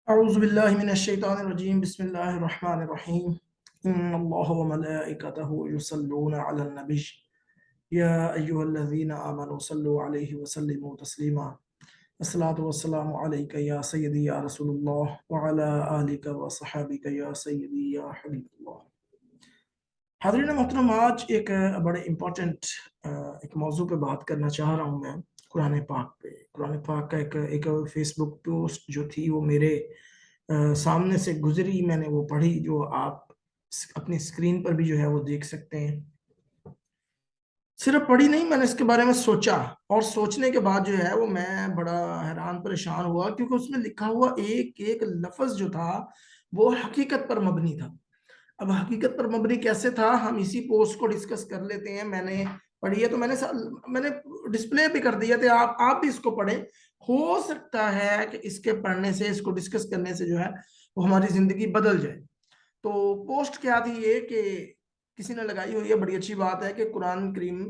أعوذ بالله من الشيطان الرجيم بسم الله الرحمن الرحيم إن الله وملائكته يصلون على النبي يا أيها الذين آمنوا صلوا عليه وسلموا تسليما الصلاة والسلام عليك يا سيدي يا رسول الله وعلى آلك وصحابك يا سيدي يا حبيب الله. حاضرین محترم، آج ایک بڑے امپورٹنٹ ایک موضوع پہ بات کرنا چاہ رہا ہوں میں، قرآن پاک پہ۔ قرآن پاک کا ایک فیس بک پوسٹ جو تھی وہ میرے سامنے سے گزری، میں نے وہ پڑھی، جو آپ اپنی اسکرین پر بھی جو ہے وہ دیکھ سکتے ہیں۔ صرف پڑھی نہیں، میں نے اس کے بارے میں سوچا، اور سوچنے کے بعد جو ہے وہ میں بڑا حیران پریشان ہوا، کیونکہ اس میں لکھا ہوا ایک ایک لفظ جو تھا وہ حقیقت پر مبنی تھا۔ اب حقیقت پر مبنی کیسے تھا، ہم اسی پوسٹ کو ڈسکس کر لیتے ہیں۔ میں نے پڑھی ہے تو میں نے ڈسپلے بھی کر دیا تھا، آپ بھی اس کو پڑھیں۔ ہو سکتا ہے کہ اس کے پڑھنے سے، اس کو ڈسکس کرنے سے جو ہے وہ ہماری زندگی بدل جائے۔ تو پوسٹ کیا تھی یہ کہ کسی نے لگائی ہوئی ہے، بڑی اچھی بات ہے، کہ قرآن کریم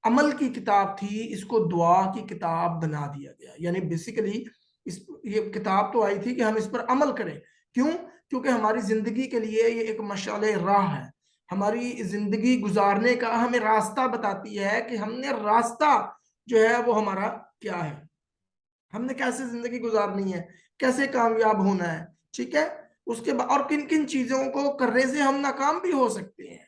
عمل کی کتاب تھی، اس کو دعا کی کتاب بنا دیا گیا۔ یعنی بیسیکلی یہ کتاب تو آئی تھی کہ ہم اس پر عمل کریں۔ کیوں؟ کیونکہ ہماری زندگی کے لیے یہ ایک مشعل راہ ہے، ہماری زندگی گزارنے کا ہمیں راستہ بتاتی ہے کہ ہم نے راستہ جو ہے وہ ہمارا کیا ہے، ہم نے کیسے زندگی گزارنی ہے، کیسے کامیاب ہونا ہے، ٹھیک ہے۔ اس کے بعد اور کن کن چیزوں کو کرنے سے ہم ناکام بھی ہو سکتے ہیں،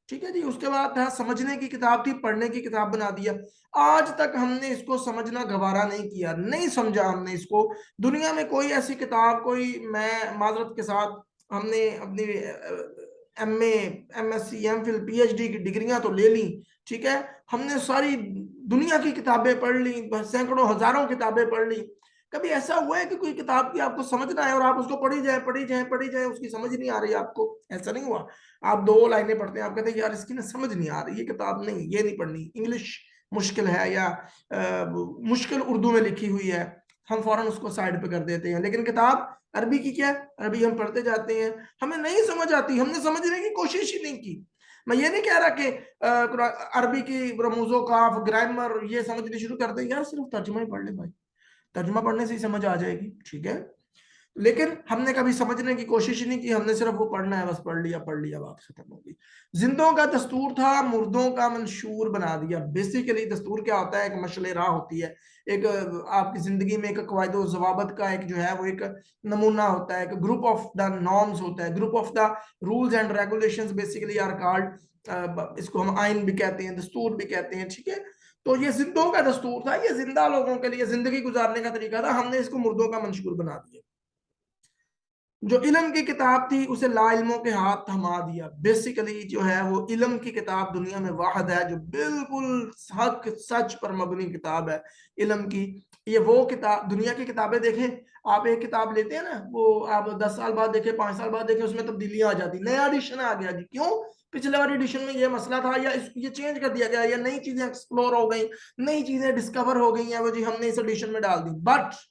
ٹھیک ہے جی۔ اس کے بعد تھا سمجھنے کی کتاب تھی، پڑھنے کی کتاب بنا دیا۔ آج تک ہم نے اس کو سمجھنا گوارا نہیں کیا، نہیں سمجھا ہم نے اس کو۔ دنیا میں کوئی ایسی کتاب، کوئی، میں معذرت کے ساتھ، ہم نے اپنی M A, M S C, M Phil, P H D کی ڈگریاں تو لے لیں، ٹھیک ہے، ہم نے ساری دنیا کی کتابیں پڑھ لیں، سینکڑوں ہزاروں کتابیں پڑھ لیں۔ کبھی ایسا ہوا ہے کہ کوئی کتاب کی آپ کو سمجھنا ہے اور آپ اس کو پڑھی جائیں، اس کی سمجھ نہیں آ رہی آپ کو؟ ایسا نہیں ہوا؟ آپ 2 لائنیں پڑھتے ہیں، آپ کہتے ہیں یار اس کی سمجھ نہیں آ رہی، یہ کتاب نہیں، یہ نہیں پڑھنی، انگلش مشکل ہے یا مشکل اردو میں لکھی ہوئی ہے، ہم فوراً اس کو سائڈ پہ کر دیتے ہیں۔ لیکن کتاب عربی کی کیا ہے، عربی ہم پڑھتے جاتے ہیں، ہمیں نہیں سمجھ آتی، ہم نے سمجھنے کی کوشش ہی نہیں کی۔ میں یہ نہیں کہہ رہا کہ عربی کی رموز و قاف، گرامر یہ سمجھنی شروع کر دیں، یار صرف ترجمہ ہی پڑھ لیں بھائی، ترجمہ پڑھنے سے ہی سمجھ آ جائے گی، ٹھیک ہے۔ لیکن ہم نے کبھی سمجھنے کی کوشش ہی نہیں کی، ہم نے صرف وہ پڑھنا ہے، بس پڑھ لیا بات ختم ہوگی۔ زندوں کا دستور تھا، مردوں کا منشور بنا دیا۔ بیسیکلی دستور کیا ہوتا ہے؟ ایک مشعل راہ ہوتی ہے، ایک آپ کی زندگی میں ایک قواعد و ضوابط کا ایک جو ہے وہ ایک نمونہ ہوتا ہے، ایک گروپ آف دا نارمز ہوتا ہے، group of the rules and regulations basically are called, اس کو ہم آئین بھی کہتے ہیں، دستور بھی کہتے ہیں، ٹھیک ہے۔ تو یہ زندوں کا دستور تھا، یہ زندہ لوگوں کے لیے زندگی گزارنے کا طریقہ تھا، ہم نے اس کو مردوں کا منشور بنا دیا۔ جو علم کی کتاب تھی اسے لا علموں کے ہاتھ تھما دیا۔ بیسیکلی جو ہے وہ علم کی کتاب دنیا میں واحد ہے جو بالکل حق سچ پر مبنی کتاب ہے علم کی۔ یہ وہ کتاب، دنیا کی کتابیں دیکھیں، آپ ایک کتاب لیتے ہیں نا، وہ آپ 10 سال بعد دیکھیں، 5 سال بعد دیکھیں، اس میں تبدیلیاں آ جاتی، نیا ایڈیشن آ گیا جی، کیوں؟ پچھلے والی ایڈیشن میں یہ مسئلہ تھا، یا یہ چینج کر دیا گیا، یا نئی چیزیں ایکسپلور ہو گئیں، نئی چیزیں ڈسکور ہو گئی ہیں، وہ جی ہم نے اس ایڈیشن میں ڈال دی۔ But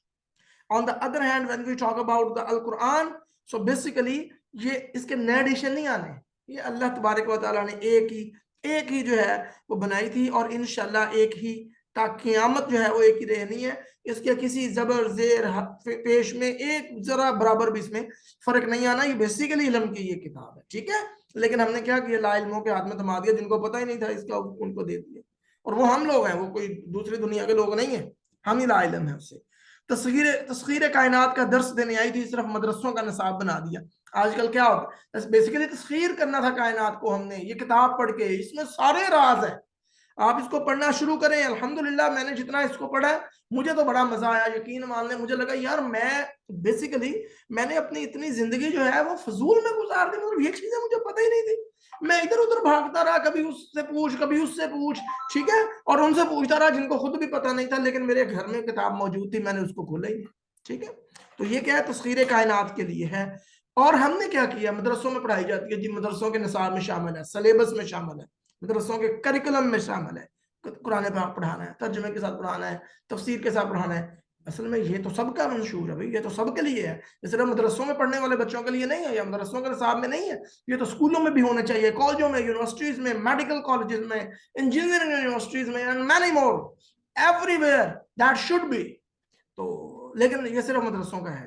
on the other hand, when we talk about the Al-Quran, so basically یہ اس کے نئے ایڈیشن نہیں آنے، یہ اللہ تبارک و تعالیٰ نے ایک ہی جو ہے وہ بنائی تھی، اور انشاءاللہ ایک ہی تا قیامت جو ہے وہ ایک ہی رہنی ہے۔ اس کے کسی زبر زیر پیش میں ایک ذرا برابر بھی اس میں فرق نہیں آنا۔ یہ بیسیکلی علم کی یہ کتاب ہے، ٹھیک ہے۔ لیکن ہم نے کیا کیا؟ لا علموں کے ہاتھ میں تھما دیا، جن کو پتہ ہی نہیں تھا اس کا ان کو دے دیا، اور وہ ہم لوگ ہیں، وہ کوئی دوسری دنیا کے لوگ نہیں ہیں، ہم ہی لا علم ہیں اس سے۔ تسخیر کائنات کا درس دینے آئی تھی، صرف مدرسوں کا نصاب بنا دیا۔ آج کل کیا ہوتا ہے؟ بیسیکلی تسخیر کرنا تھا کائنات کو ہم نے، یہ کتاب پڑھ کے، اس میں سارے راز ہیں، آپ اس کو پڑھنا شروع کریں۔ الحمدللہ میں نے جتنا اس کو پڑھا ہے مجھے تو بڑا مزہ آیا، یقین مان لیں، مجھے لگا یار میں نے اپنی اتنی زندگی جو ہے وہ فضول میں گزار دی، مطلب یہ چیزیں مجھے پتہ ہی نہیں تھی، میں ادھر ادھر بھاگتا رہا، کبھی اس سے پوچھ، کبھی اس سے پوچھ، ٹھیک ہے، اور ان سے پوچھتا رہا جن کو خود بھی پتہ نہیں تھا، لیکن میرے گھر میں کتاب موجود تھی، میں نے اس کو کھولا ہی نہیں، ٹھیک ہے۔ تو یہ کیا ہے؟ تسخیر کائنات کے لیے ہے۔ اور ہم نے کیا کیا؟ مدرسوں میں پڑھائی جاتی ہے جی، مدرسوں کے نصاب میں شامل ہے، سلیبس میں شامل ہے، مدرسوں کے کریکولم میں شامل ہے، قرآن پاک پڑھانا ہے، ترجمے کے ساتھ پڑھانا ہے، تفسیر کے ساتھ پڑھانا ہے۔ اصل میں یہ تو سب کا منشور ہے بھائی، یہ تو سب کے لیے ہے، یہ صرف مدرسوں میں پڑھنے والے بچوں کے لیے نہیں ہے، یا مدرسوں کے نصاب میں نہیں ہے، یہ تو اسکولوں میں بھی ہونا چاہیے، کالجوں میں، یونیورسٹیز میں، میڈیکل کالجز میں، انجینئرنگ یونیورسٹیز میں، and many more, everywhere that should be. تو لیکن یہ صرف مدرسوں کا ہے۔